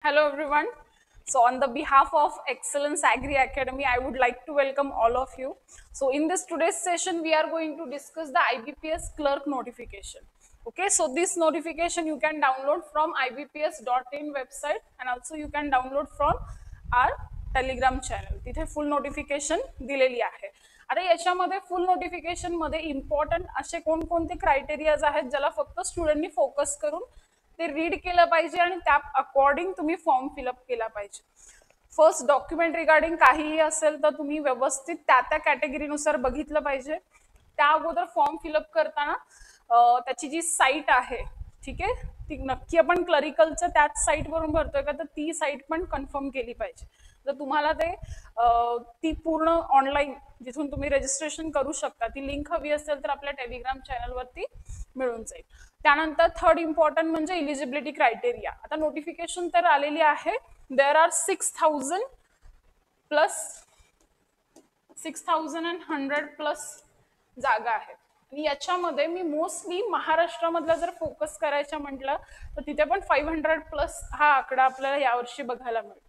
Hello everyone. So on the behalf of Excellence Agri Academy, I would like to welcome all of you. So in this today's session, we are going to discuss the IBPS clerk notification. Okay, so this notification you can download from ibps.in website and also you can download from our Telegram channel. तिथे फुल notification दिलेली आहे. आता याच्यामध्ये फुल notification मध्ये important असे कोणकोणते criterias आहेत ज्याला फक्त स्टुडंटनी फोकस करून ते रीड केलं पाहिजे आणि त्या अकॉर्डिंग तुम्ही फॉर्म फिलअप केला पाहिजे. फर्स्ट डॉक्युमेंट रिगार्डिंग काहीही असेल तर तुम्ही व्यवस्थित त्या कॅटेगरीनुसार बघितलं पाहिजे. त्या अगोदर फॉर्म फिलअप करताना त्याची जी साईट आहे, ठीक आहे, ती नक्की आपण क्लरिकलचं त्याच साईटवरून भरतोय का तर ती साईट पण कन्फर्म केली पाहिजे. जर तुम्हाला ते ती पूर्ण ऑनलाईन जिथून तुम्ही रजिस्ट्रेशन करू शकता ती लिंक हवी असेल तर आपल्या टेलिग्राम चॅनलवरती मिळून जाईल. त्यानंतर थर्ड इम्पॉर्टंट म्हणजे इलिजिबिलिटी क्रायटेरिया. आता नोटिफिकेशन तर आलेली आहे. देर आर 6,000 प्लस 6,100 प्लस जागा आहेत आणि याच्यामध्ये मी मोस्टली महाराष्ट्रामधला जर फोकस करायचा म्हटलं तर तिथे पण 500 प्लस हा आकडा आपल्याला यावर्षी बघायला मिळतो.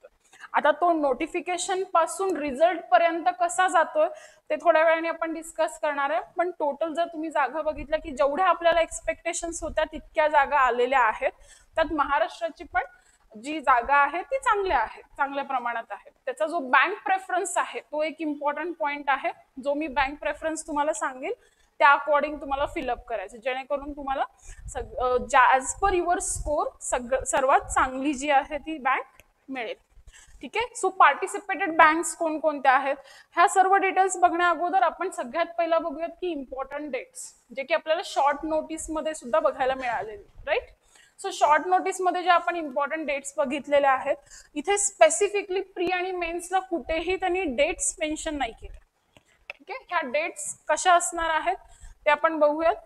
आता तो नोटिफिकेशन पासून रिझल्ट पर्यंत कसा जातोय ते थोड्या वेळाने आपण डिस्कस करणार आहे. पण टोटल जर तुम्ही जागा बघितल्या की जेवढ्या आपल्याला एक्सपेक्टेशन्स होत्या तितक्या जागा आलेल्या आहेत. त्यात महाराष्ट्राची पण जी जागा आहे ती चांगल्या प्रमाणात आहे. त्याचा जो बँक प्रेफरन्स आहे तो एक इम्पॉर्टंट पॉइंट आहे जो मी बँक प्रेफरन्स तुम्हाला सांगेल त्या अकॉर्डिंग तुम्हाला फिलअप करायचं जेणेकरून तुम्हाला ॲज पर युअर स्कोर सर्वात चांगली जी आहे ती बँक मिळेल. ठीक आहे. सो पार्टिसिपेटेड बँक्स कोणकोणत्या आहेत ह्या सर्व डिटेल्स बघण्या अगोदर आपण सगळ्यात पहिला बघूयात की इम्पॉर्टंट डेट्स जे की आपल्याला शॉर्ट नोटीस मध्ये सुद्धा बघायला मिळालेली. राईट. सो शॉर्ट नोटीस मध्ये जे आपण इम्पॉर्टंट डेट्स बघितलेले आहेत इथे स्पेसिफिकली प्री आणि मेन्सला कुठेही त्यांनी डेट्स मेन्शन नाही केले. ठीक आहे. ह्या डेट्स कशा असणार आहेत ते आपण बघूयात.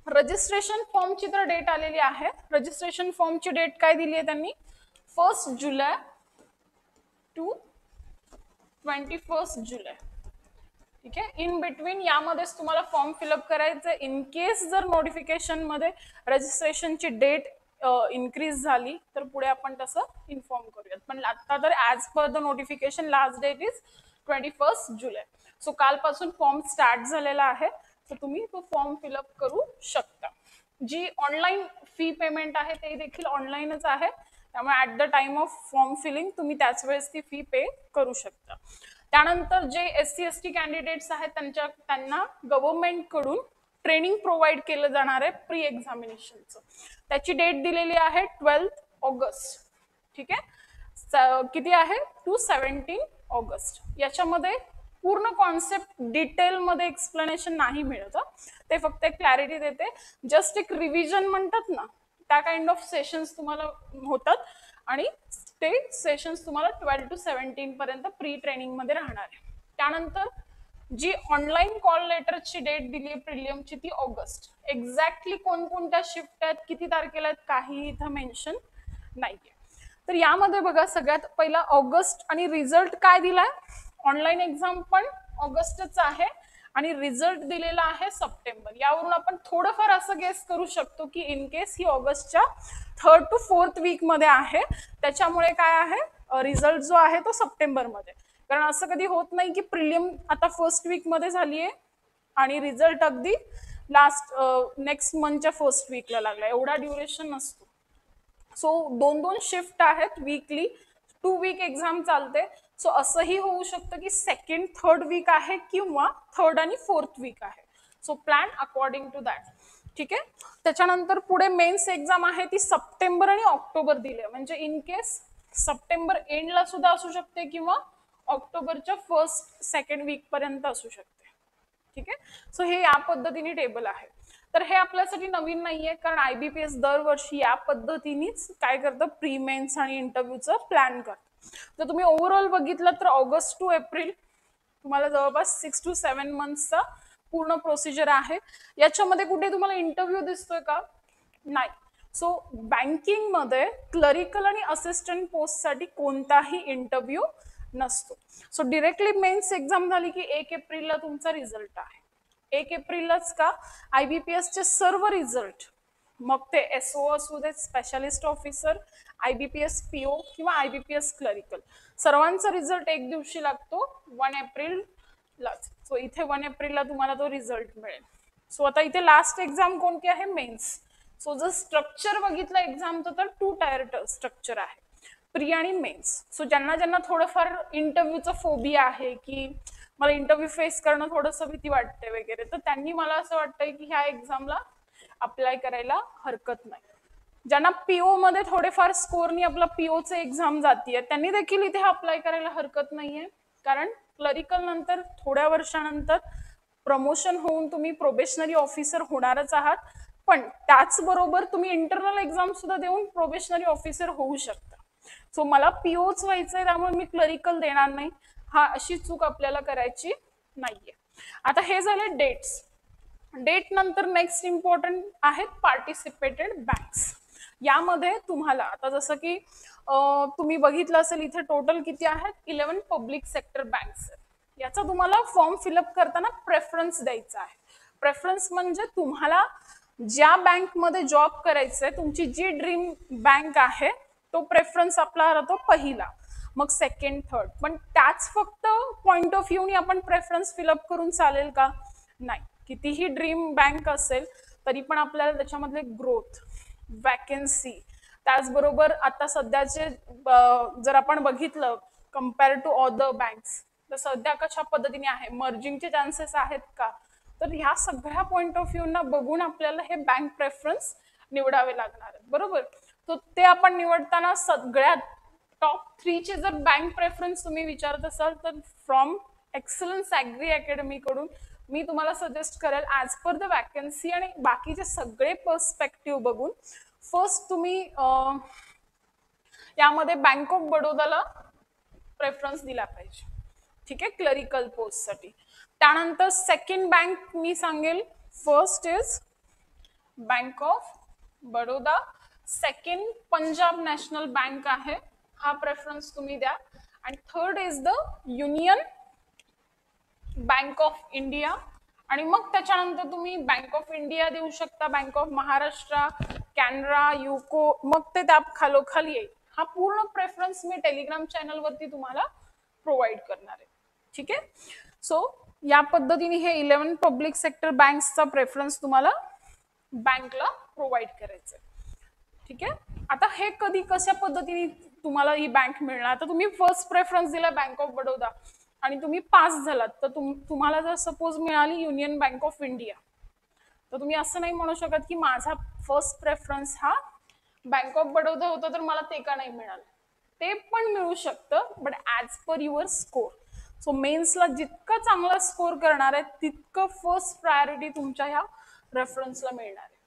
रजिस्ट्रेशन फॉर्मची तर डेट आलेली आहे. रजिस्ट्रेशन फॉर्मची डेट काय दिली आहे त्यांनी 1 जुलै टू 21 जुलै. ठीक आहे. इन बिटवीन यामध्येच तुम्हाला फॉर्म फिलअप करायचं. इन केस जर नोटिफिकेशन मध्ये रजिस्ट्रेशनची डेट इन्क्रीज झाली तर पुढे आपण तसं इन्फॉर्म करूयात. पण आता तर as per the notification last date is 21 जुलै. सो कालपासून फॉर्म स्टार्ट झालेला आहे तर तुम्ही तो फॉर्म फिलअप करू शकता. जी ऑनलाईन फी पेमेंट आहे ते देखील ऑनलाईनच आहे. त्यामुळे at the time of form filling तुम्ही त्याच वेळेस ती फी पे करू शकता. त्यानंतर जे SC ST कॅन्डिडेट्स आहेत त्यांना गव्हर्नमेंट कडून ट्रेनिंग प्रोव्हाइड केलं जाणार आहे प्री एक्झामिनेशनचं. त्याची डेट दिलेली आहे 12 ऑगस्ट. ठीक आहे. किती आहे टू 17 ऑगस्ट. याच्यामध्ये पूर्ण कॉन्सेप्ट डिटेलमध्ये एक्सप्लेनेशन नाही मिळत. ते फक्त एक क्लॅरिटी देते. जस्ट एक रिव्हिजन म्हणतात ना त्या काइंड ऑफ सेशन्स तुम्हाला होतात आणि ते सेशन्स तुम्हाला 12 to 17 पर्यंत प्री ट्रेनिंग मध्ये राहणार आहे. त्यानंतर जी ऑनलाईन कॉल लेटरची डेट दिली आहे प्रिलियमची ती ऑगस्ट. एक्झॅक्टली कोणकोणत्या शिफ्ट आहेत किती तारखेला आहेत काही इथं मेन्शन नाहीये. तर यामध्ये बघा सगळ्यात पहिला ऑगस्ट आणि रिझल्ट काय दिलाय. ऑनलाईन एक्झाम पण ऑगस्टच आहे आणि रिझल्ट दिलेला आहे सप्टेंबर. यावरून आपण थोडंफार असं गेस करू शकतो की इन केस ही ऑगस्टच्या 3rd to 4th वीक मध्ये आहे त्याच्यामुळे काय आहे रिझल्ट जो आहे तो सप्टेंबर मध्ये. कारण असं कधी होत नाही की प्रिलियम आता फर्स्ट वीक मध्ये झालीये आणि रिझल्ट अगदी लास्ट नेक्स्ट मंथच्या फर्स्ट वीकला लागला. एवढा ड्युरेशन नसतो. सो 2-2 शिफ्ट आहेत वीकली. 2 वीक एक्झाम चालते. सो असंही होऊ शकतं की 2nd, 3rd वीक आहे किंवा 3rd आणि 4th वीक आहे. So plan according to that. ठीक आहे. त्याच्यानंतर पुढे मेन्स एक्झाम आहे ती सप्टेंबर आणि ऑक्टोबर दिले. म्हणजे इन केस सप्टेंबर एंडला सुद्धा असू शकते किंवा ऑक्टोबरच्या 1st, 2nd वीक पर्यंत असू शकते. ठीक आहे. सो हे या पद्धतीने टेबल आहे. तर हे आपल्यासाठी नवीन नाहीये कारण IBPS दरवर्षी या पद्धतीनेच काय करतं प्री मेन्स आणि इंटरव्ह्यूचं प्लॅन करतं. जर तुम्ही ओव्हरऑल बघितलं तर ऑगस्ट टू एप्रिल तुम्हाला जवळपास 6 to 7 मंथचा पूर्ण प्रोसिजर आहे. याच्यामध्ये कुठे तुम्हाला इंटरव्ह्यू दिसतोय का नाही. सो बँकिंग मध्ये क्लरिकल आणि असिस्टंट पोस्टसाठी कोणताही इंटरव्ह्यू नसतो. सो डिरेक्टली मेन्स एक्झाम झाली की 1 एप्रिलला तुमचा रिझल्ट आहे. 1 एप्रिललाच का IBPS चे सर्व रिझल्ट मग ते SO असू देत स्पेशालिस्ट ऑफिसर IBPS PO किंवा IBPS क्लरिकल, सर्वांचा रिझल्ट एक दिवशी लागतो 1 एप्रिलला. सो इथे 1 एप्रिलला तुम्हाला तो रिझल्ट मिळेल. सो आता इथे लास्ट एक्झाम कोणती आहे? मेन्स. सो जर स्ट्रक्चर बघितलं एक्झामचं तर 2 टायर स्ट्रक्चर आहे, प्री आणि मेन्स. सो ज्यांना ज्यांना थोडंफार इंटरव्ह्यूचं फोबिया आहे की मला इंटरव्ह्यू फेस करणं थोडंसं भीती वाटते वगैरे, तर त्यांनी मला असं वाटतंय की ह्या एक्झामला अप्लाय करायला हरकत नाही. ज्यांना पीओ मध्ये थोडेफार स्कोरनी आपला पीओचं एक्झाम जातीये त्यांनी देखील इथे अप्लाय करायला हरकत नाहीये, कारण क्लरिकल नंतर थोड्या वर्षानंतर प्रमोशन होऊन तुम्ही प्रोबेशनरी ऑफिसर होणारच आहात, पण त्याचबरोबर तुम्ही इंटरनल एक्झाम सुद्धा देऊन प्रोबेशनरी ऑफिसर होऊ शकता. सो मला पीओच व्हायचंय त्यामुळे मी क्लरिकल देणार नाही, हा अशी चूक आपल्याला करायची नाहीये. आता हे झाले डेट्स. डेट नंतर नेक्स्ट इम्पॉर्टंट आहेत पार्टिसिपेटेड बँक्स. यामध्ये तुम्हाला आता जसं की तुम्ही बघितलं असेल इथे टोटल किती आहेत? 11 पब्लिक सेक्टर बँक्स. याचा तुम्हाला फॉर्म फिलअप करताना प्रेफरन्स द्यायचा आहे. प्रेफरन्स म्हणजे तुम्हाला ज्या बँकमध्ये जॉब करायचंय, तुमची जी ड्रीम बँक आहे तो प्रेफरन्स आपला राहतो पहिला, मग सेकंड, थर्ड. पण त्याच फक्त पॉइंट ऑफ व्ह्यूनी आपण प्रेफरन्स फिलअप करून चालेल का? नाही. कितीही ड्रीम बँक असेल तरी पण आपल्याला त्याच्यामधले ग्रोथ, वॅकन्सी, त्याचबरोबर आता सध्याचे जर आपण बघितलं कम्पेअर टू अदर बँक्स तर सध्या कशा पद्धतीने आहे, मर्जिंगचे चान्सेस आहेत का, तर ह्या सगळ्या पॉइंट ऑफ व्ह्यू ना बघून आपल्याला हे बँक प्रेफरन्स निवडावे लागणार आहेत. बरोबर. तर ते आपण निवडताना सगळ्यात टॉप 3 चे जर बँक प्रेफरन्स तुम्ही विचारत असाल तर फ्रॉम एक्सलन्स ॲग्री अकॅडमी कडून मी तुम्हाला सजेस्ट करेल ॲज पर द वॅकन्सी आणि बाकीचे सगळे पर्स्पेक्टिव्ह बघून फर्स्ट तुम्ही यामध्ये बँक ऑफ बडोदाला प्रेफरन्स दिला पाहिजे. ठीक आहे, क्लरिकल पोस्टसाठी. त्यानंतर सेकंड बँक मी सांगेल, first is bank of Baroda, second Punjab national bank आहे, हा प्रेफरन्स तुम्ही द्या, आणि third is the union bank of India, आणि मग त्याच्यानंतर तुम्ही बँक ऑफ इंडिया देऊ शकता, bank of Maharashtra, Canara, UCO, मग ते त्या खालोखाली येईल. हा पूर्ण प्रेफरन्स मी टेलिग्राम चॅनलवरती तुम्हाला प्रोव्हाइड करणार आहे. ठीक आहे. सो या पद्धतीने हे 11 पब्लिक सेक्टर बँक्सचा प्रेफरन्स तुम्हाला बँकला प्रोव्हाइड करायचं. ठीक आहे. आता हे कधी कशा पद्धतीने तुम्हाला ही बँक मिळणार, तर तुम्ही फर्स्ट प्रेफरन्स दिला बँक ऑफ बडोदा आणि तुम्ही पास झालात तर तुम्हाला जर सपोज मिळाली युनियन बँक ऑफ इंडिया, तर तुम्ही असं नाही म्हणू शकत की माझा फर्स्ट प्रेफरन्स हा बँक ऑफ बडोदा होता तर मला ते का नाही मिळालं. ते पण मिळू शकतं, but as per your score. So मेन्सला जितका चांगला स्कोर करणार आहे तितकं फर्स्ट प्रायोरिटी तुमच्या ह्या रेफरन्सला मिळणार आहे.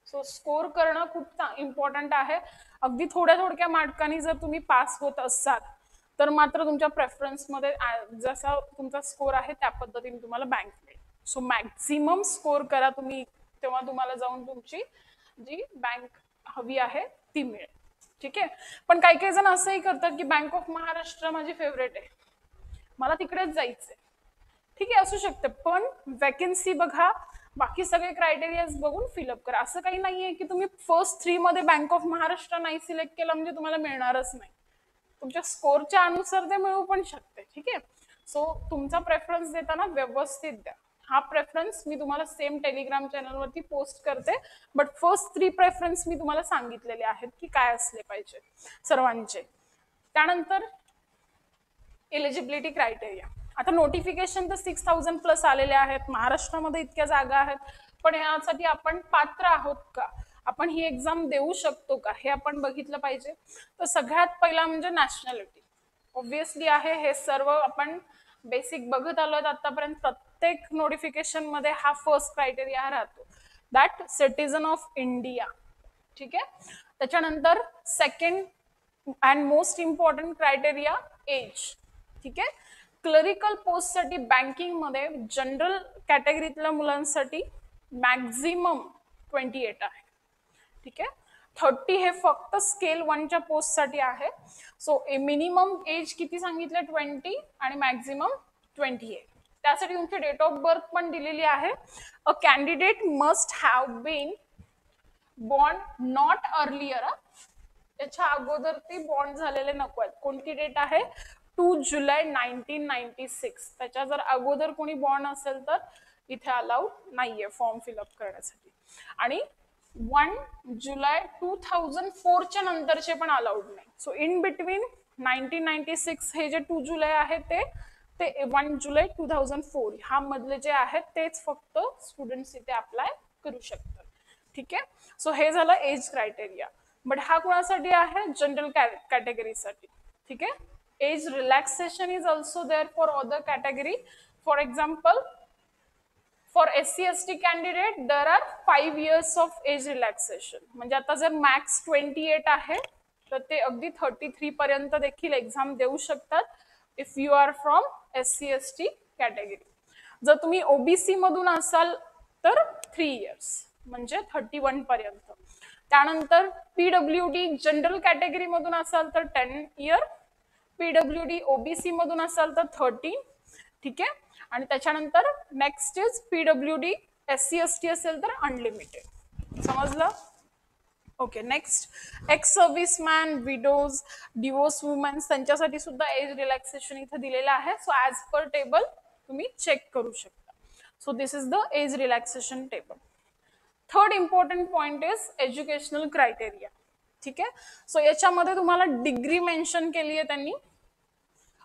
सो स्कोर करणं खूप इम्पॉर्टंट आहे. अगदी थोड्या थोडक्या मार्कांनी जर तुम्ही पास होत असाल तर मात्र तुमच्या प्रेफरन्समध्ये जसा तुमचा स्कोर आहे त्या पद्धतीने तुम्हाला बँक मिळेल. सो मॅक्झिमम स्कोर करा तुम्ही, तेव्हा तुम्हाला जाऊन तुमची जी बँक हवी आहे ती मिळेल. ठीक आहे. पण काही काही जण असंही करतात की बँक ऑफ महाराष्ट्र माझी फेवरेट आहे, मला तिकडेच जायचंय. ठीक आहे, असू शकतं, पण वॅकन्सी बघा, बाकी सगळे क्रायटेरियाज बघून फिलअप करा. असं काही नाहीये की तुम्ही फर्स्ट 3 मध्ये बँक ऑफ महाराष्ट्र नाही सिलेक्ट केलं म्हणजे तुम्हाला मिळणारच नाही. तुमच्या स्कोरच्या अनुसार ते मिळू पण शकते. ठीक आहे. सो तुमचा प्रेफरन्स देताना व्यवस्थित द्या. हा प्रेफरन्स मी तुम्हाला सेम टेलिग्राम चॅनलवरती पोस्ट करते, बट फर्स्ट 3 प्रेफरन्स मी तुम्हाला सांगितलेले आहेत की काय असले पाहिजे सर्वांचे. त्यानंतर एलिजिबिलिटी क्रायटेरिया. आता नोटिफिकेशन तर 6000 प्लस आलेले आहेत, महाराष्ट्रामध्ये इतक्या जागा आहेत, पण यासाठी आपण पात्र आहोत का, आपण ही एक्झाम देऊ शकतो का, हे आपण बघितलं पाहिजे. तर सगळ्यात पहिला म्हणजे नॅशनॅलिटी ऑब्व्हियसली आहे, हे सर्व आपण बेसिक बघत आलोय आतापर्यंत. प्रत्येक नोटिफिकेशन मध्ये हा फर्स्ट क्रायटेरिया राहतो, दॅट सिटीजन ऑफ इंडिया. ठीक आहे. त्याच्यानंतर second and most important criteria age. ठीक आहे. क्लरिकल पोस्टसाठी बँकिंग मध्ये जनरल कॅटेगरीतल्या मुलांसाठी मॅक्झिमम 28 आहे. ठीक आहे. 30 हे फक्त स्केल 1च्या पोस्टसाठी आहे. सो मिनिमम एज किती सांगितलं 20 आणि मॅक्झिमम 28. त्यासाठी तुमची डेट ऑफ बर्थ पण दिलेली आहे. A candidate must have been born not earlier याच्या अगोदर ते बॉन्ड झालेले नको आहेत. कोणती डेट आहे? 2 जुलै 1996. त्याच्या जर अगोदर कोणी बॉन्ड असेल तर इथे अलाउड नाहीये फॉर्म फिलअप करण्यासाठी. आणि 1 जुलै 2004 च्या नंतरचे पण अलाउड नाही. सो इन बिटवीन 1996 हे जे 2 जुलै आहे ते 1 जुलै 2004 ह्या मधले जे आहेत तेच फक्त स्टुडंट्स इथे अप्लाय करू शकतात. ठीक आहे. सो हे झालं एज क्रायटेरिया. बट हा कोणासाठी आहे? जनरल कॅटेगरीसाठी. ठीक आहे. Age relaxation is also there for other category. For example, for SC/ST candidate there are 5 years of age relaxation. म्हणजे आता जर मॅक्स 28 आहे तर ते अगदी 33 पर्यंत देखील एक्झाम देऊ शकतात if you are from SC/ST category. जर तुम्ही OBC मधून असाल तर 3 years म्हणजे 31 पर्यंत. त्यानंतर PWD जनरल कॅटेगरी मधून असाल तर 10 year, PWD OBC मधून असाल तर 13. ठीक आहे. आणि त्याच्यानंतर नेक्स्ट इज PWD SC/ST असेल तर अनलिमिटेड. समजलं? Okay. Next ex serviceman, widows, divorce womens त्यांच्यासाठी सुद्धा एज रिलॅक्सेशन इथे दिलेलं आहे. सो ॲज पर टेबल तुम्ही चेक करू शकता. So this is the age relaxation table. Third important point is educational criteria. ठीक आहे. सो याच्यामध्ये तुम्हाला डिग्री मेन्शन केली आहे त्यांनी.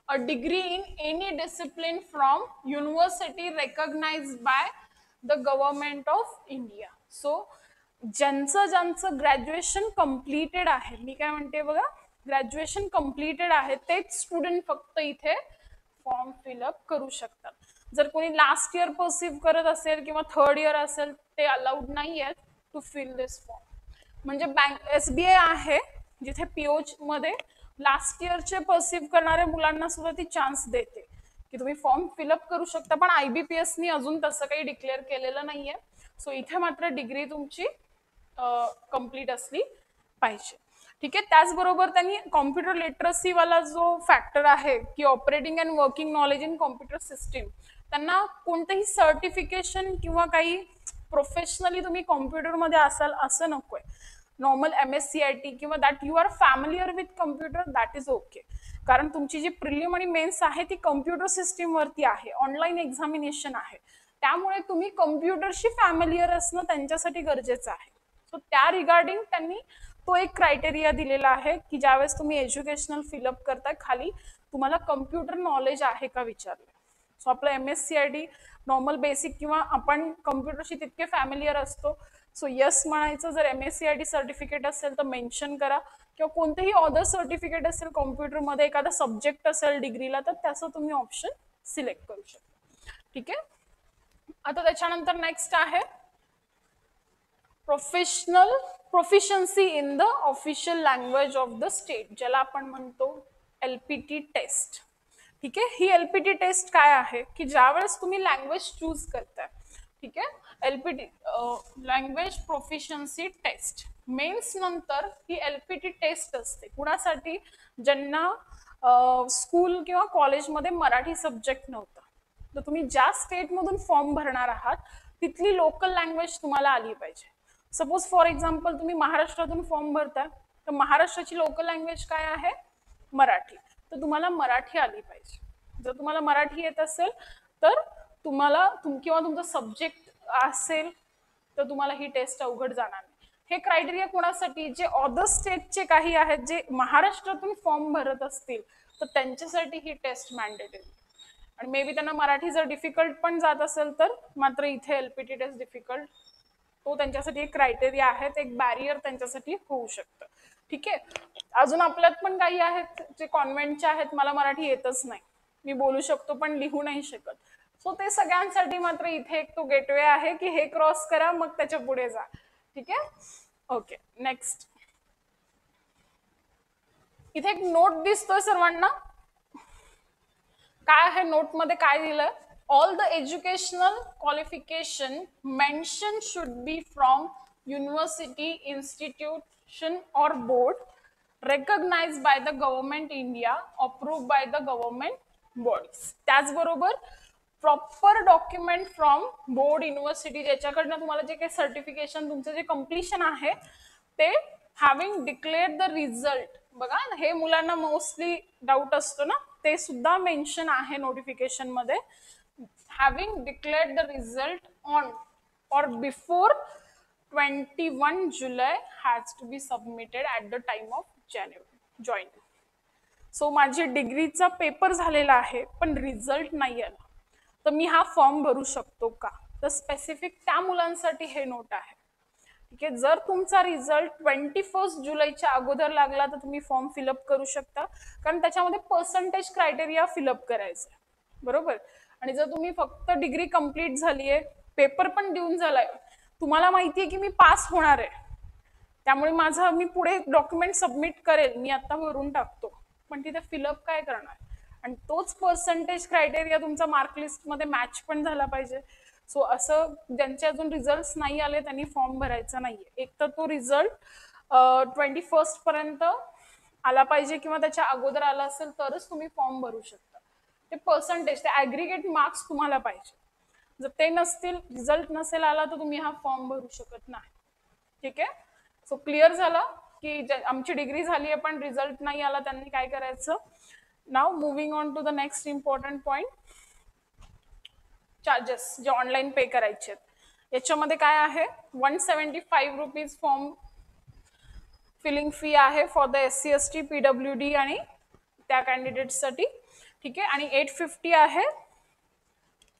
A degree in any discipline from university recognized by the government of India. So ज्यांचं ग्रॅज्युएशन कम्प्लिटेड आहे, मी काय म्हणते बघा, ग्रॅज्युएशन कम्प्लिटेड आहे तेच स्टुडंट फक्त इथे फॉर्म फिलअप करू शकतात. जर कोणी लास्ट इयर परसिव्ह करत असेल किंवा थर्ड इयर असेल ते अलाउड नाही आहेत टू फिल दिस फॉर्म. म्हणजे बँक SBI आहे जिथे PO मध्ये लास्ट इयरचे परसिव्ह करणाऱ्या मुलांना सुद्धा ती चान्स देते की तुम्ही फॉर्म फिलअप करू शकता. पण IBPSनी अजून तसं काही डिक्लेअर केलेलं नाहीये. सो इथे मात्र डिग्री तुमची कंप्लीट असली पाहिजे. ठीक आहे. त्याचबरोबर त्यांनी कॉम्प्युटर लिटरसी वाला जो फॅक्टर आहे की operating and working knowledge in computer system, त्यांना कोणतंही सर्टिफिकेशन किंवा काही प्रोफेशनली तुम्ही कॉम्प्युटरमध्ये असाल असं नकोय. नॉर्मल MSCIT किंवा that you are familiar with computer that is okay. कारण तुमची जी प्रिलिम आणि मेन्स आहे ती कम्प्युटर सिस्टीम वरती आहे, ऑनलाईन एक्झामिनेशन आहे. त्यामुळे तुम्ही कम्प्युटरशी फॅमिलियर असणं त्यांच्यासाठी गरजेचं आहे. सो त्या रिगार्डिंग त्यांनी तो एक क्रायटेरिया दिलेला आहे की ज्यावेळेस तुम्ही एज्युकेशनल फिलअप करताय खाली तुम्हाला कम्प्युटर नॉलेज आहे का विचारलं. सो आपलं MSCIT नॉर्मल बेसिक किंवा आपण कम्प्युटरशी तितके फॅमिलियर असतो. सो यस म्हणायचं. जर MSCIT सर्टिफिकेट असेल तर मेन्शन करा किंवा कोणतेही अदर सर्टिफिकेट असेल कॉम्प्युटरमध्ये, एखादा सब्जेक्ट असेल डिग्रीला तर त्याचं तुम्ही ऑप्शन सिलेक्ट करू शकता. ठीक आहे. आता त्याच्यानंतर नेक्स्ट आहे professional proficiency in the official language of the state, ज्याला आपण म्हणतो LPT टेस्ट. ठीक आहे. ही LPT टेस्ट काय आहे की ज्यावेळेस तुम्ही लँग्वेज चूज करताय, ठीक आहे, LPT language proficiency test mains नंतर ही LPT टेस्ट असते. कुणासाठी? ज्यांना स्कूल किंवा कॉलेजमध्ये मराठी सब्जेक्ट नव्हता. तर तुम्ही ज्या स्टेटमधून फॉर्म भरणार आहात तिथली लोकल लँग्वेज तुम्हाला आली पाहिजे. सपोज फॉर एक्झाम्पल तुम्ही महाराष्ट्रातून फॉर्म भरताय तर महाराष्ट्राची लोकल लँग्वेज काय आहे? मराठी. तर तुम्हाला मराठी आली पाहिजे. जर तुम्हाला मराठी येत असेल तर तुम्हाला किंवा तुमचा सब्जेक्ट असेल तर तुम्हाला ही टेस्ट अवघड जाणार नाही. हे क्रायटेरिया कोणासाठी? जे अदर स्टेटचे काही आहेत जे महाराष्ट्रातून फॉर्म भरत असतील तर त्यांच्यासाठी ही टेस्ट मॅन्डेटरी. आणि मे बी त्यांना मराठी जर डिफिकल्ट पण जात असेल तर मात्र इथे LPT टेस्ट डिफिकल्ट, तो त्यांच्यासाठी एक क्रायटेरिया आहे, एक बॅरियर त्यांच्यासाठी होऊ शकतं. ठीक आहे. अजून आपल्यात पण काही आहेत जे कॉन्व्हेंटचे आहेत, मला मराठी येतच नाही, मी बोलू शकतो पण लिहू नाही शकत. सो ते सगळ्यांसाठी मात्र इथे एक तो गेटवे आहे की हे क्रॉस करा मग त्याच्या पुढे जा. ठीक आहे. ओके. नेक्स्ट इथे एक नोट दिसतोय सर्वांना. काय आहे नोटमध्ये काय दिलंय? All the educational qualification mention should be from university, institution और board recognized by the government India, approved by the government bodies. त्याचबरोबर proper document from board, university ज्याच्याकडनं तुम्हाला जे काही सर्टिफिकेशन तुमचं जे कम्प्लिशन आहे ते हॅव्हिंग डिक्लेअर्ड द रिझल्ट, बघा हे मुलांना मोस्टली डाऊट असतो ना, ते सुद्धा मेन्शन आहे नोटिफिकेशन मध्ये. Having declared the result on or before 21 July has to be submitted at the time of joining. So माझी डिग्रीचा पेपर झालेला आहे पण रिझल्ट नाही आला, तर मी हा फॉर्म भरू शकतो का? तर स्पेसिफिक त्या मुलांसाठी हे नोट आहे. ठीक आहे, जर तुमचा रिझल्ट 21 जुलैच्या अगोदर लागला तर तुम्ही फॉर्म फिलअप करू शकता, कारण त्याच्यामध्ये पर्सेंटेज क्रायटेरिया फिलअप करायचं आहे, बरोबर. आणि जर तुम्ही फक्त डिग्री कंप्लीट झाली आहे, पेपर पण देऊन झालाय, तुम्हाला माहिती आहे की मी पास होणार आहे, त्यामुळे माझं मी पुढे डॉक्युमेंट सबमिट करेल, मी आता भरून टाकतो, पण तिथे फिलअप काय करणार? आणि तोच पर्सेंटेज क्रायटेरिया तुमचा मार्क लिस्ट मध्ये मॅच पण झाला पाहिजे. सो असं ज्यांचे अजून रिझल्ट नाही आले त्यांनी फॉर्म भरायचा नाहीये. एक तर तो रिझल्ट 21 पर्यंत आला पाहिजे किंवा त्याच्या अगोदर आला असेल तरच तुम्ही फॉर्म भरू शकता. ते पर्सेंटेज, ते ऍग्रिगेट मार्क्स तुम्हाला पाहिजे. जर ते नसतील, रिझल्ट नसेल आला तर तुम्ही हा फॉर्म भरू शकत नाही. ठीक आहे, सो क्लिअर झालं की आमची डिग्री झाली आहे पण रिझल्ट नाही आला, त्यांनी काय करायचं. नाव moving on to the next important point, charges जे ऑनलाईन पे करायचे आहेत. याच्यामध्ये काय आहे, 175 रुपीज फॉर्म फिलिंग फी आहे for the SC ST PWD आणि त्या कॅन्डिडेटसाठी. ठीक आहे, आणि 850 आहे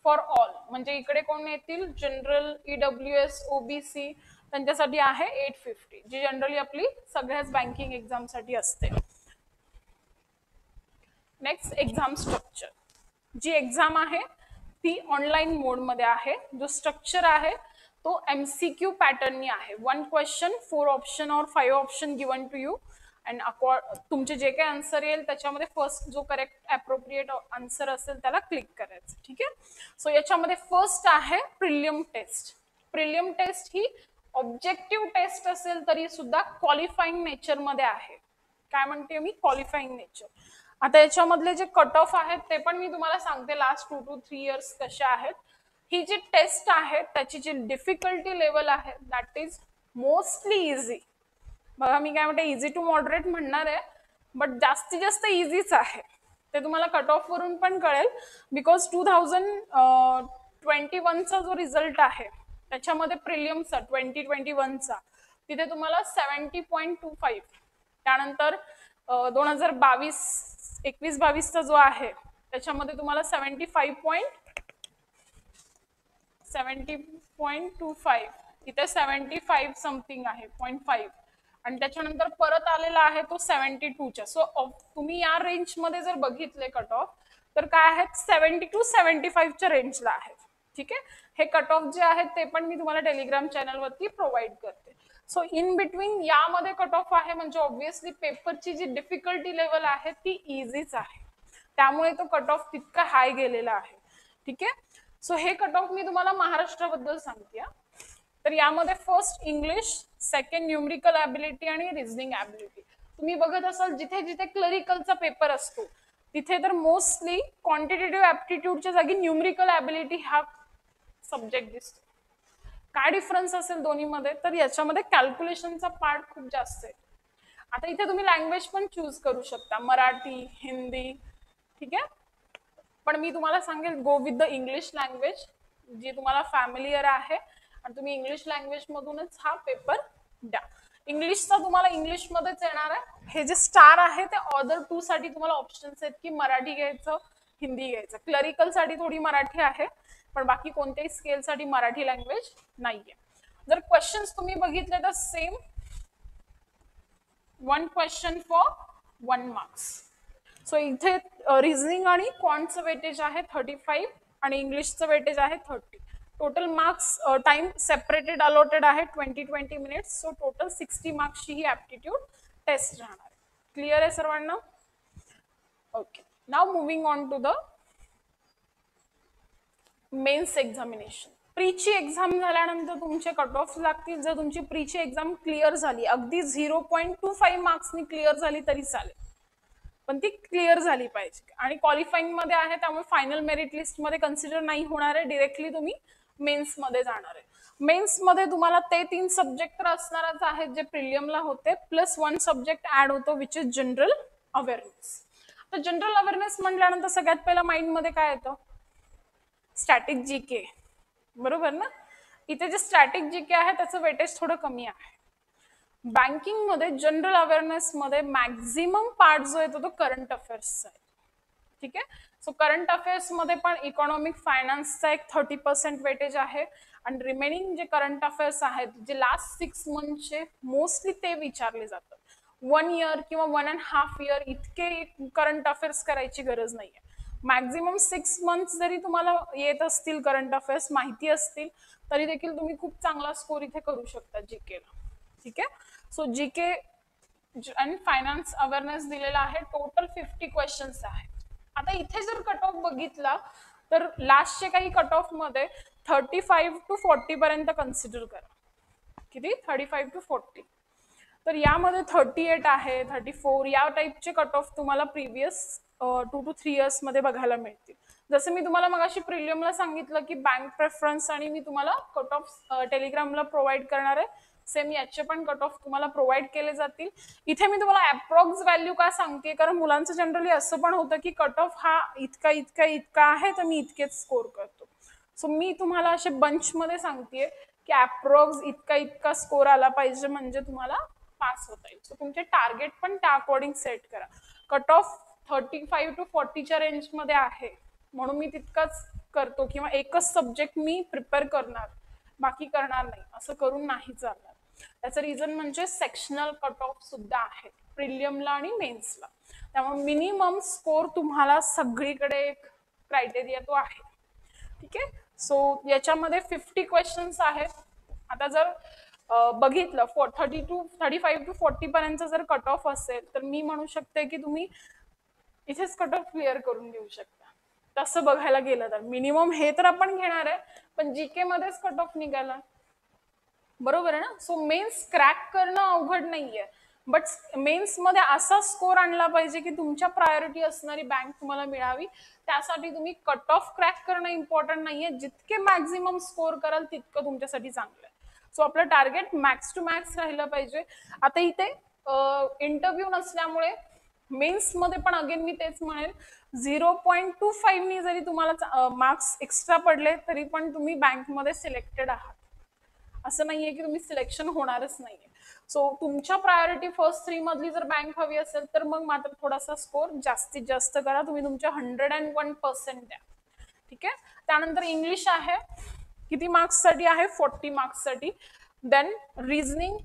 फॉर ऑल, म्हणजे इकडे कोण येतील, जनरल, EWS, OBC, त्यांच्यासाठी आहे 850, जी जनरली आपली सगळ्याच बँकिंग एक्झामसाठी असते. Next, exam structure. जी एक्झाम आहे ती ऑनलाईन मोडमध्ये आहे. जो स्ट्रक्चर आहे तो MCQ पॅटर्ननी आहे. 1 क्वेश्चन 4 ऑप्शन और 5 option given to you, and तुमचे जे काही आन्सर येईल त्याच्यामध्ये फर्स्ट जो करेक्ट अप्रोप्रिएट आन्सर असेल त्याला क्लिक करायचं. ठीक आहे, सो याच्यामध्ये फर्स्ट आहे प्रिलियम टेस्ट. प्रिलियम टेस्ट ही ऑब्जेक्टिव्ह टेस्ट असेल तरी सुद्धा क्वालिफाईंग नेचर मध्ये आहे. काय म्हणते मी, क्वालिफाईंग नेचर. आता याच्यामधले जे कट ऑफ आहेत ते पण मी तुम्हाला सांगते लास्ट 2 to 3 इयर्स कशा आहेत. ही जी टेस्ट आहे त्याची जी डिफिकल्टी लेवल आहे दॅट इज मोस्टली इझी. बघा मी काय म्हणते, इझी टू मॉडरेट म्हणणार आहे, बट जास्तीत जास्त इझीच आहे. ते तुम्हाला कट ऑफ वरून पण कळेल, बिकॉज 2021चा जो रिझल्ट आहे त्याच्यामध्ये प्रिलियमचा 2021चा तिथे तुम्हाला 70.25, त्यानंतर 2021-22चा जो आहे त्याच्यामध्ये तुम्हाला 70.25, इथे 75 समथिंग आहे 0.5, आणि त्याच्यानंतर परत आलेला आहे तो 72च्या. सो तुम्ही या रेंज मध्ये जर बघितले कट ऑफ तर काय आहेत, 70 to 75च्या रेंजला आहेत. ठीक आहे, हे कट ऑफ जे आहेत ते पण मी तुम्हाला टेलिग्राम चॅनलवरती प्रोव्हाइड करते. सो इन बिटवीन यामध्ये कट ऑफ आहे, म्हणजे ऑब्व्हियसली पेपरची जी डिफिकल्टी लेवल आहे ती इझीच आहे, त्यामुळे तो कट ऑफ तितका हाय गेलेला आहे. ठीक आहे, सो हे कट ऑफ मी तुम्हाला महाराष्ट्राबद्दल सांगते. तर यामध्ये first English, second numerical ability आणि रिझनिंग ॲबिलिटी. तुम्ही बघत असाल जिथे जिथे क्लरिकलचा पेपर असतो तिथे तर मोस्टली क्वांटिटेटिव्ह ॲप्टिट्यूडच्या जागी न्यूमरिकल ॲबिलिटी हा सब्जेक्ट दिसतो. काय डिफरन्स असेल दोन्हीमध्ये, तर याच्यामध्ये कॅल्क्युलेशनचा पार्ट खूप जास्त आहे. आता इथे तुम्ही लँग्वेज पण चूज करू शकता, मराठी, हिंदी. ठीक आहे, पण मी तुम्हाला सांगेल go with the English language, जी तुम्हाला फॅमिलियर आहे, आणि तुम्ही इंग्लिश लँग्वेज मधूनच हा पेपर द्या. इंग्लिशचा तुम्हाला इंग्लिशमध्येच येणार आहे. हे जे स्टार आहे ते ऑदर 2 साठी तुम्हाला ऑप्शन्स आहेत की मराठी घ्यायचं, हिंदी घ्यायचं. क्लरिकल साठी थोडी मराठी आहे, पण बाकी कोणत्याही स्केलसाठी मराठी लँग्वेज नाहीये. जर क्वेश्चन्स तुम्ही बघितले तर same 1 question for 1 marks. So इथे रिझनिंग आणि क्वांटचं वेटेज आहे 35 आणि इंग्लिशचं वेटेज आहे 30. Total marks time separated allotted आहे 20 मिनिट्स. सो टोटल 60 मार्क्सची ही ॲप्टिट्यूड टेस्ट राहणार आहे. क्लिअर आहे सर्वांना? Okay, now moving on to the mains examination. प्रीची एक्झाम झाल्यानंतर तुमचे कट ऑफ लागतील. जर तुमची प्रीची एक्झाम क्लिअर झाली, अगदी 0.25 मार्क्सनी क्लिअर झाली तरी चालेल, पण ती क्लिअर झाली पाहिजे. आणि क्वालिफाईंग मध्ये आहे त्यामुळे फायनल मेरिट लिस्ट मध्ये कन्सिडर नाही होणार आहे, डिरेक्टली तुम्ही मेन्स मध्ये जाणार आहे. मेन्स मध्ये तुम्हाला ते 3 सब्जेक्ट तर असणारच आहेत जे प्रिलियमला होते, प्लस 1 सब्जेक्ट ऍड होतो विच इज जनरल अवेअरनेस. तर जनरल अवेअरनेस म्हटल्यानंतर सगळ्यात पहिला माइंड मध्ये काय येतं? स्टॅटिक जी के, बरोबर ना. इथे जे स्टॅटिक जी के आहे त्याचं वेटेज थोडं कमी आहे. बँकिंग मध्ये जनरल अवेअरनेस मध्ये मॅक्झिमम पार्ट जो येतो तो करंट अफेअर्सचा आहे. ठीक आहे. सो करंट अफेअर्स मध्ये पण इकॉनॉमिक फायनान्सचा एक 30% वेटेज आहे आणि रिमेनिंग जे करंट अफेअर्स आहेत जे लास्ट 6 मंथचे मोस्टली ते विचारले जातात. 1 इयर किंवा 1.5 इयर इतके करंट अफेअर्स करायची गरज नाहीये. मॅक्झिमम 6 मंथ जरी तुम्हाला येत असतील करंट अफेअर्स माहिती असतील तरी देखील तुम्ही खूप चांगला स्कोर इथे करू शकता जीकेला. ठीक आहे. सो जीके आणि फायनान्स अवेअरनेस दिलेला आहे. टोटल 50 क्वेश्चन्स आहेत. आता इथे जर कट ऑफ बघितला तर लास्टचे काही कट ऑफ मध्ये 35 to 40 पर्यंत कन्सिडर करा. किती? 35 to 40. तर यामध्ये 38 आहे, 34 या टाईपचे कट ऑफ तुम्हाला प्रिव्हियस 2 to 3 इयर्स मध्ये बघायला मिळतील. जसं मी तुम्हाला मगाशी प्रिलियमला सांगितलं की बँक प्रेफरन्स आणि मी तुम्हाला कट ऑफ टेलिग्रामला प्रोव्हाइड करणार आहे, सेम याचे पण कट ऑफ तुम्हाला प्रोव्हाइड केले जातील. इथे मी तुम्हाला अप्रॉक्स व्हॅल्यू का सांगते, कारण मुलांचं जनरली असं पण होतं की कट ऑफ हा इतका इतका इतका आहे तर मी इतकेच स्कोर करतो. सो मी तुम्हाला असे बंचमध्ये सांगतेय की अप्रॉक्स इतका इतका स्कोर आला पाहिजे म्हणजे तुम्हाला पास होता येईल. सो तुमचे टार्गेट पण त्या अकॉर्डिंग सेट करा. कट ऑफ 35 to 40च्या रेंजमध्ये आहे म्हणून मी तितकाच करतो किंवा एकच सब्जेक्ट मी प्रिपेअर करणार, बाकी करणार नाही असं करून नाही चालणार. त्याचं रिझन म्हणजे सेक्शनल कट ऑफ सुद्धा आहे प्रिलियमला आणि मेन्सला. त्यामुळे मिनिमम स्कोर तुम्हाला सगळीकडे एक क्रायटेरिया तो आहे. ठीक आहे. सो याच्यामध्ये 50 क्वेश्चन्स आहेत. आता जर बघितलं 35 to 40 पर्यंत जर कट ऑफ असेल तर मी म्हणू शकते की तुम्ही इथेच कट ऑफ क्लिअर करून घेऊ शकता. तसं बघायला गेलं तर मिनिमम हे तर आपण घेणार आहे पण जीके मध्येच कट ऑफ निघाला, बरोबर आहे ना. सो मेन्स क्रॅक करणं अवघड नाहीये, बट मेन्स मध्ये असा स्कोर आणला पाहिजे की तुमच्या प्रायोरिटी असणारी बँक तुम्हाला मिळावी. त्यासाठी तुम्ही कट ऑफ क्रॅक करणं इम्पॉर्टंट नाहीये, जितके मॅक्झिमम स्कोर कराल तितकं तुमच्यासाठी चांगलं आहे. सो आपलं टार्गेट मॅक्स टू मॅक्स राहिलं पाहिजे. आता इथे इंटरव्ह्यू नसल्यामुळे मेन्स मध्ये पण अगेन मी तेच म्हणेल 0.25 नी जरी तुम्हाला मार्क्स एक्स्ट्रा पडले तरी पण तुम्ही बँकमध्ये सिलेक्टेड आहात. असं नाहीये की तुम्ही सिलेक्शन होणारच नाहीये. सो तुमच्या प्रायोरिटी फर्स्ट 3 मधली जर बँक हवी असेल तर मग मात्र थोडासा स्कोर जास्तीत जास्त करा. तुम्ही तुमच्या 101% द्या. ठीक आहे. त्यानंतर इंग्लिश आहे, किती मार्क्स साठी आहे? 40 मार्क्स साठी. Then reasoning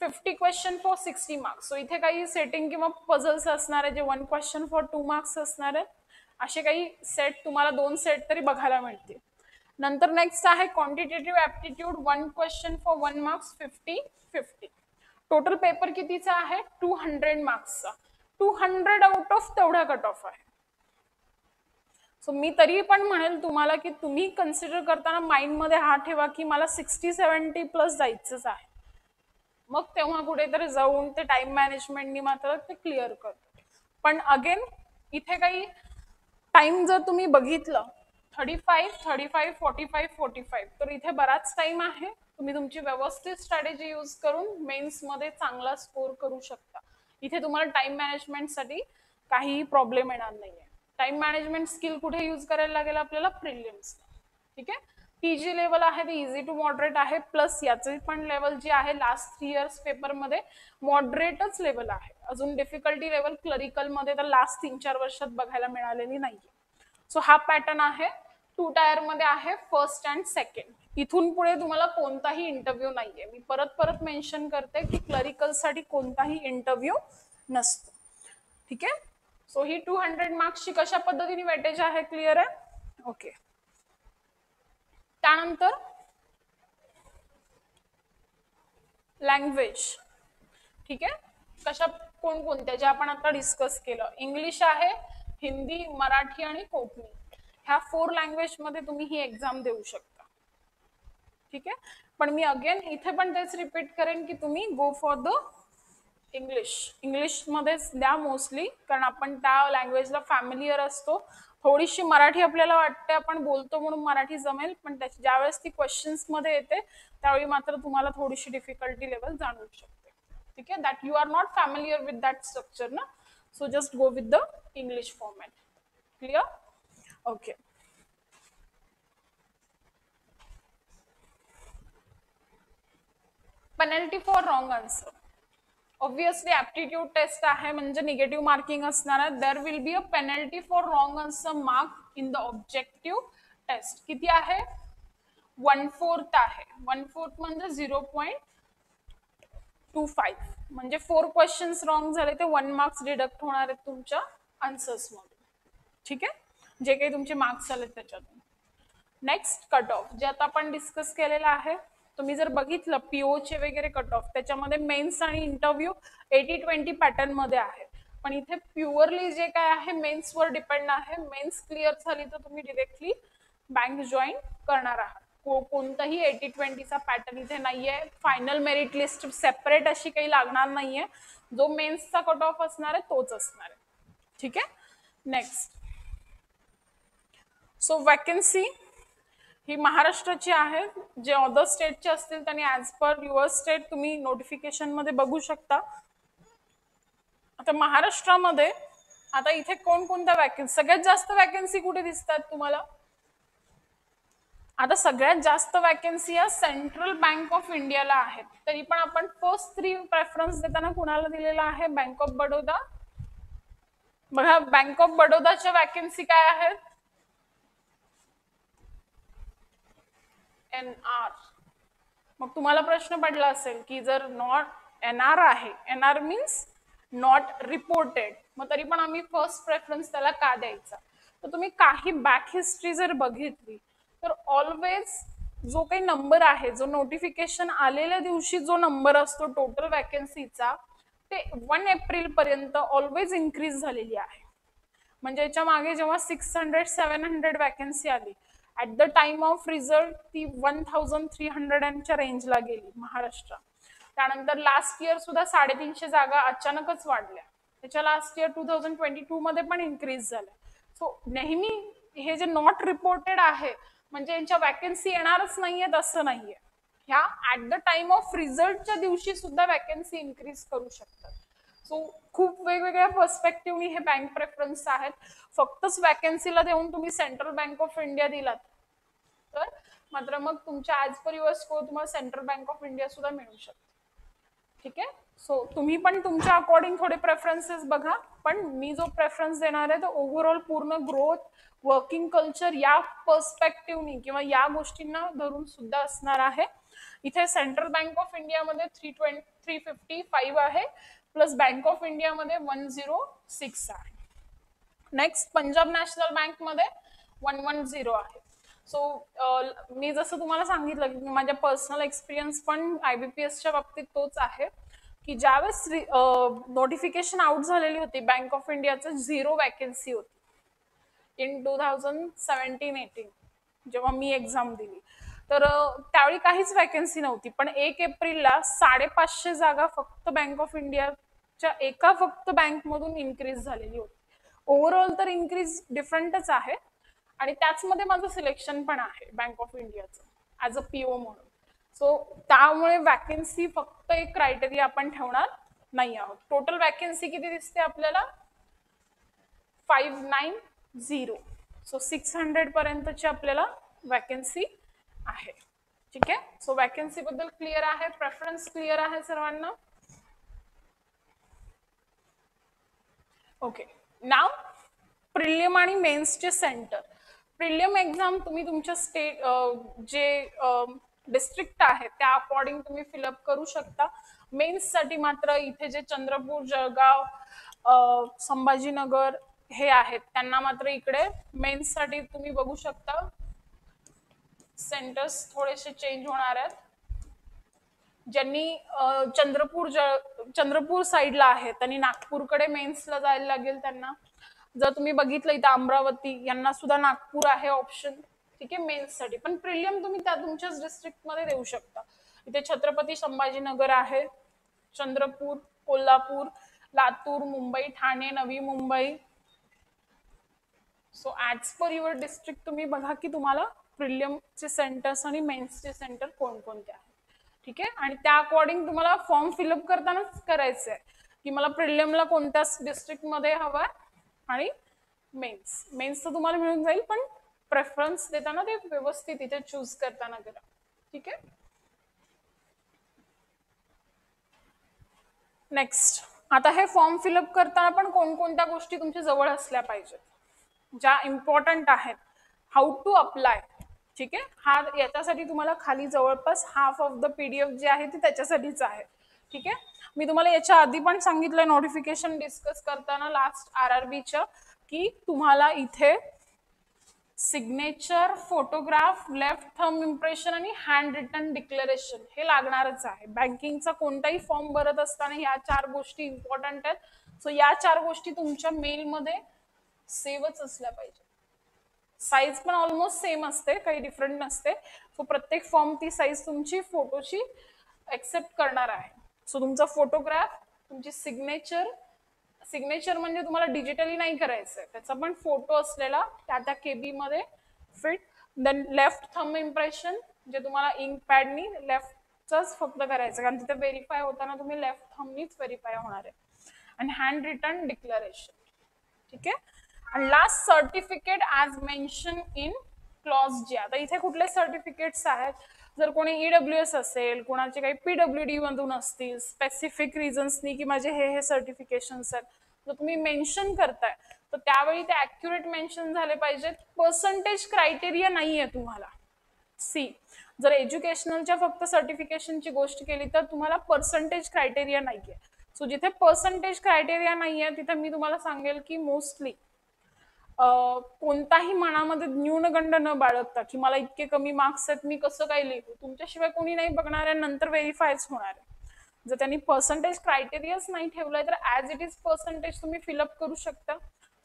50 question for 60 marks. So इथे काही सेटिंग किंवा पझल्स असणार आहे जे 1 क्वेश्चन फॉर 2 मार्क्स असणार आहे. असे काही सेट तुम्हाला 2 सेट तरी बघायला मिळतील. नंतर नेक्स्ट आहे quantitative aptitude 1 question for 1 marks 50-50. Total paper कितीचा आहे? 200 मार्क्सचा. 200 आउट ऑफ तेवढा कट ऑफ आहे. सो मी तरी पण म्हणेल तुम्हाला की तुम्ही कन्सिडर करताना माइंड मध्ये हा ठेवा की मला 60-70 प्लस जायचंच आहे. मग तेव्हा कुठेतरी जाऊन ते टाइम मॅनेजमेंटनी मात्र ते क्लिअर करतो. पण अगेन इथे काही टाइम जर तुम्ही बघितलं 35, 45, 45, 45 तर इथे बराच टाइम आहे. तुम्ही तुमची व्यवस्थित स्ट्रॅटेजी यूज करून मेन्स मध्ये चांगला स्कोर करू शकता. इथे तुम्हाला टाइम मॅनेजमेंटसाठी काही प्रॉब्लेम येणार नाहीये. टाइम मॅनेजमेंट स्किल कुठे यूज करायला लागेल आपल्याला? प्रिलिम्स. ठीक आहे. ती जी लेवल आहे ती इझी टू मॉडरेट आहे, प्लस याची पण लेवल जी आहे लास्ट 3 इयर्स पेपरमध्ये मॉडरेटच लेवल आहे. अजून डिफिकल्टी लेवल क्लरिकल मध्ये तर लास्ट 3-4 वर्षात बघायला मिळालेली नाहीये. सो हा पॅटर्न आहे. 2 टायर मध्ये आहे, फर्स्ट अँड सेकंड. इथून पुढे तुम्हाला कोणताही इंटरव्ह्यू नाहीये. मी परत परत मेन्शन करते की क्लरिकल साठी कोणताही इंटरव्ह्यू नसतो. ठीक आहे. सो ही 200 मार्क्सची कशा पद्धतीने वेटेज आहे, क्लिअर आहे? ओके. त्यानंतर लँग्वेज. ठीक आहे. कशा कोणकोणत्या जे आपण आता डिस्कस केलं, इंग्लिश आहे, हिंदी, मराठी आणि कोकणी. ह्या 4 लँग्वेज मध्ये तुम्ही ही एक्झाम देऊ शकता. ठीक आहे. पण मी अगेन इथे पण तेच रिपीट करेन की तुम्ही go for the English. English मध्येच द्या मोस्टली, कारण आपण त्या लँग्वेजला फॅमिलियर असतो. थोडीशी मराठी आपल्याला वाटते आपण बोलतो म्हणून मराठी जमेल, पण त्याची ज्यावेळेस ती क्वेश्चन्स मध्ये येते त्यावेळी मात्र तुम्हाला थोडीशी डिफिकल्टी लेवल जाणवू शकते. ठीक आहे, that you are not familiar with that structure ना, so just go with the English format. Clear? Okay. Penalty for wrong answer. Obviously aptitude test आहे म्हणजे निगेटिव्ह मार्किंग असणार आहे. There will be a penalty for wrong answer mark in the objective test. किती आहे? 1/4 आहे. 1/4 म्हणजे 0.25. म्हणजे 4 questions wrong झाले ते 1 मार्क्स डिडक्ट होणार आहेत तुमच्या आन्सर्स मधून. ठीक आहे, जे काही तुमचे मार्क्स आले त्याच्यातून. नेक्स्ट कट ऑफ, जे आता आपण डिस्कस केलेलं आहे. तुम्ही जर बघितलं पीओचे वगैरे कट ऑफ, त्याच्यामध्ये मेन्स आणि इंटरव्ह्यू 80-20 पॅटर्न मध्ये आहे. पण इथे प्युअरली जे काय आहे मेन्सवर डिपेंड आहे. मेन्स क्लिअर झाली तर तुम्ही डिरेक्टली बँक जॉईन करणार आहात. कोणताही 80-20चा पॅटर्न इथे नाहीये. फायनल मेरिट लिस्ट सेपरेट अशी काही लागणार नाहीये. जो मेन्सचा कट ऑफ असणार आहे तोच असणार आहे. ठीक आहे. नेक्स्ट, सो वॅकन्सी ही महाराष्ट्राची आहे. जे अदर स्टेटचे असतील त्यांनी ऍज पर युअर स्टेट तुम्ही नोटिफिकेशन मध्ये बघू शकता. आता महाराष्ट्रामध्ये आता इथे कोणकोणत्या वॅकन्सी, सगळ्यात जास्त वॅकन्सी कुठे दिसतात तुम्हाला? आता सगळ्यात जास्त वॅकन्सी या सेंट्रल बँक ऑफ इंडियाला आहेत. तरी पण आपण फर्स्ट 3 प्रेफरन्स देताना कुणाला दिलेला आहे? Bank of Baroda. बघा बँक ऑफ बडोदाच्या वॅकन्सी काय आहेत? NR. मग तुम्हाला प्रश्न पडला असेल की जर नॉट NR आहे, NR मीन्स नॉट रिपोर्टेड, मग तरी पण आम्ही फर्स्ट प्रेफरन्स त्याला का द्यायचा? तर तुम्ही काही बॅक हिस्ट्री जर बघितली तर ऑलवेज जो काही नंबर आहे, जो नोटिफिकेशन आलेल्या दिवशी जो नंबर असतो टोटल वॅकन्सीचा, ते 1 एप्रिल पर्यंत ऑलवेज इन्क्रीज झालेली आहे. म्हणजे याच्या मागे जेव्हा 600-700 वॅकन्सी आली, at the time of result ती 1300च्या रेंजला गेली महाराष्ट्र. त्यानंतर लास्ट इयर सुद्धा 350 जागा अचानकच वाढल्या. त्याच्या लास्ट इयर 2022 मध्ये पण इन्क्रीज झाल्या. सो नेहमी हे जे नॉट रिपोर्टेड आहे म्हणजे यांच्या वॅकन्सी येणारच नाहीयेत असं नाहीये. ह्या ऍट द टाइम ऑफ रिझल्टच्या दिवशी सुद्धा वॅकन्सी इन्क्रीज करू शकतात. सो खूप वेगवेगळ्या पर्स्पेक्टिव्हनी हे बँक प्रेफरन्स आहेत. फक्तच वॅकन्सीला देऊन तुम्ही सेंट्रल बँक ऑफ इंडिया दिलात तर मात्र मग तुमच्या ऍज पर युअर स्कोर तुम्हाला सेंट्रल बँक ऑफ इंडिया सुद्धा मिळू शकते. ठीक आहे. सो तुम्ही पण तुमच्या अकॉर्डिंग थोडे प्रेफरन्सेस बघा. पण मी जो प्रेफरन्स देणार आहे तो ओव्हरऑल पूर्ण ग्रोथ, वर्किंग कल्चर या पर्स्पेक्टिव्हनी किंवा या गोष्टींना धरून सुद्धा असणार आहे. इथे सेंट्रल बँक ऑफ इंडियामध्ये 355 आहे, प्लस बँक ऑफ इंडियामध्ये 106 आहे. नेक्स्ट पंजाब नॅशनल बँक मध्ये 110 आहे. सो मी जसं तुम्हाला सांगितलं की माझ्या पर्सनल एक्सपिरियन्स पण IBPSच्या बाबतीत तोच आहे की ज्यावेळेस नोटिफिकेशन आउट झालेली होती बँक ऑफ इंडियाचं 0 वॅकन्सी होती इन 2017-18 जेव्हा मी एक्झाम दिली. तर त्यावेळी काहीच वॅकन्सी नव्हती. पण 1 एप्रिलला 550 जागा फक्त बँक ऑफ इंडियाच्या एका फक्त बँकमधून इन्क्रीज झालेली होती. ओव्हरऑल तर इन्क्रीज डिफरंटच आहे आणि त्याचमध्ये माझं सिलेक्शन पण आहे बँक ऑफ इंडियाचं ऍज अ PO म्हणून. सो त्यामुळे वॅकन्सी फक्त एक क्रायटेरिया आपण ठेवणार नाही आहोत. टोटल वॅकन्सी किती दिसते आपल्याला? 590. सो 600 पर्यंतची आपल्याला वॅकन्सी आहे. ठीक आहे. सो वॅकन्सी बद्दल क्लिअर आहे, प्रेफरन्स क्लिअर आहे सर्वांना? ओके. नाव प्रिलिम आणि मेन्सचे सेंटर. प्रिलिम एक्झाम तुम्ही तुमच्या स्टेट जे डिस्ट्रिक्ट आहे त्या अकॉर्डिंग तुम्ही फिलअप करू शकता. मेन्स साठी मात्र इथे जे चंद्रपूर, जळगाव, संभाजीनगर हे आहेत त्यांना मात्र इकडे मेन्स साठी तुम्ही बघू शकता सेंटर्स थोडेसे चेंज होणार आहेत. ज्यांनी चंद्रपूर साईडला आहे त्यांनी नागपूरकडे मेन्सला जायला लागेल त्यांना. जर तुम्ही बघितलं इथं अमरावती यांना सुद्धा नागपूर आहे ऑप्शन. ठीक आहे, मेन्स साठी. पण प्रिलियम तुम्ही त्या तुमच्याच डिस्ट्रिक्ट मध्ये देऊ शकता. इथे छत्रपती संभाजीनगर आहे, Chandrapur, Kolhapur, Latur, Mumbai, Thane, Navi Mumbai, so as per your district तुम्ही बघा की तुम्हाला प्रिलियमचे सेंटर्स आणि मेन्सचे सेंटर कोणकोणते आहेत. ठीक आहे, आणि त्या अकॉर्डिंग तुम्हाला फॉर्म फिलअप करतानाच करायचं आहे की मला प्रिलियमला कोणत्या डिस्ट्रिक्टमध्ये हवा आणि मेन्स तर तुम्हाला मिळून जाईल, पण प्रेफरन्स देताना ते व्यवस्थित इथे चूज करताना करा. ठीक आहे. नेक्स्ट, आता हे फॉर्म फिलअप करताना पण कोणकोणत्या गोष्टी तुमच्या जवळ असल्या पाहिजेत ज्या इम्पॉर्टंट आहेत. How to apply. ठीक आहे, हा याच्यासाठी तुम्हाला खाली जवळपास हाफ ऑफ द पीडीएफ जे आहे ते त्याच्यासाठीच आहे. ठीक आहे, मी तुम्हाला याच्या आधी पण सांगितलं नोटिफिकेशन डिस्कस करताना लास्ट आरआरबीच्या की तुम्हाला इथे signature, photograph, left thumb impression आणि हँड रिटन डिक्लेरेशन हे लागणारच आहे. बँकिंगचा कोणताही फॉर्म भरत असताना या 4 गोष्टी इम्पॉर्टंट आहेत. सो या 4 गोष्टी तुमच्या मेलमध्ये सेवच असल्या पाहिजे. साईज पण ऑलमोस्ट सेम असते, काही डिफरंट नसते. सो प्रत्येक फॉर्म ती साईज तुमची फोटोची एक्सेप्ट करणार आहे. सो तुमचा फोटोग्राफ, तुमची सिग्नेचर म्हणजे तुम्हाला डिजिटली नाही करायचंय, त्याचा पण फोटो असलेला त्या केबी मध्ये fit. Then left thumb impression जे तुम्हाला इंक पॅडनी लेफ्टच फक्त करायचं, कारण तिथे व्हेरीफाय होताना तुम्ही लेफ्ट थंबनीच व्हेरीफाय होणार आहे. आणि हँड रिटन डिक्लेरेशन. ठीक आहे, आणि last certificate as mention in clause G. आता इथे कुठले सर्टिफिकेट्स आहेत, जर कोणी ईडब्ल्यूएस असेल, कोणाचे काही पीडब्ल्यूडी मधून असतील स्पेसिफिक रिझन्सनी की माझे हे सर्टिफिकेशन्स आहेत, जर तुम्ही मेन्शन करताय तर त्यावेळी ते ॲक्युरेट मेन्शन झाले पाहिजेत. पर्सेंटेज क्रायटेरिया नाही आहे तुम्हाला. सी, जर एज्युकेशनलच्या फक्त सर्टिफिकेशनची गोष्ट केली तर तुम्हाला पर्सेंटेज क्रायटेरिया नाही आहे. सो जिथे पर्सेंटेज क्रायटेरिया नाही आहे तिथे मी तुम्हाला सांगेल की मोस्टली कोणताही मनामध्ये न्यूनगंड न बाळगता की मला इतके कमी मार्क्स आहेत मी कसं काय लिहू, तुमच्याशिवाय कोणी नाही बघणार आहे, नंतर व्हेरीफायच होणार आहे. जर त्यांनी पर्सेंटेज क्रायटेरियाच नाही ठेवलाय तर ॲज इट इज पर्सेंटेज तुम्ही फिलअप करू शकता.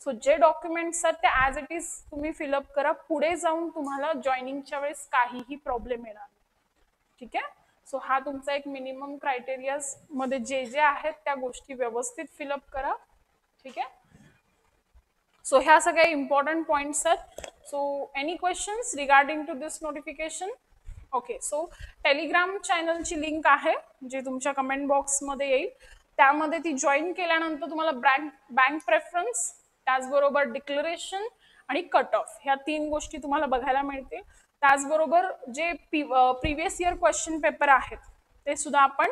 सो जे डॉक्युमेंट्स आहेत ते ॲज इट इज तुम्ही फिलअप करा. पुढे जाऊन तुम्हाला जॉईनिंगच्या वेळेस काहीही प्रॉब्लेम येणार नाही. ठीक आहे, सो हा तुमचा एक मिनिमम क्रायटेरिया मध्ये जे जे आहेत त्या गोष्टी व्यवस्थित फिलअप करा. ठीक आहे, सो ह्या सगळ्या इम्पॉर्टंट पॉइंट्स आहेत. So any questions regarding to this notification? Okay, so telegram चॅनलची लिंक आहे जी तुमच्या कमेंट बॉक्समध्ये येईल. त्यामध्ये ती जॉईन केल्यानंतर तुम्हाला बँक प्रेफरन्स, त्याचबरोबर डिक्लेरेशन आणि कट ऑफ ह्या 3 गोष्टी तुम्हाला बघायला मिळतील. त्याचबरोबर जे प्रिव्हियस इयर क्वेश्चन पेपर आहेत ते सुद्धा आपण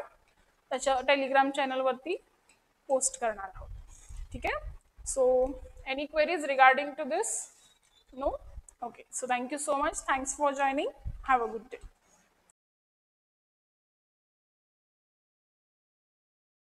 त्याच्या टेलिग्राम चॅनलवरती पोस्ट करणार आहोत. ठीक आहे, so any queries regarding to this? No? Okay, so thank you so much. Thanks for joining. Have a good day.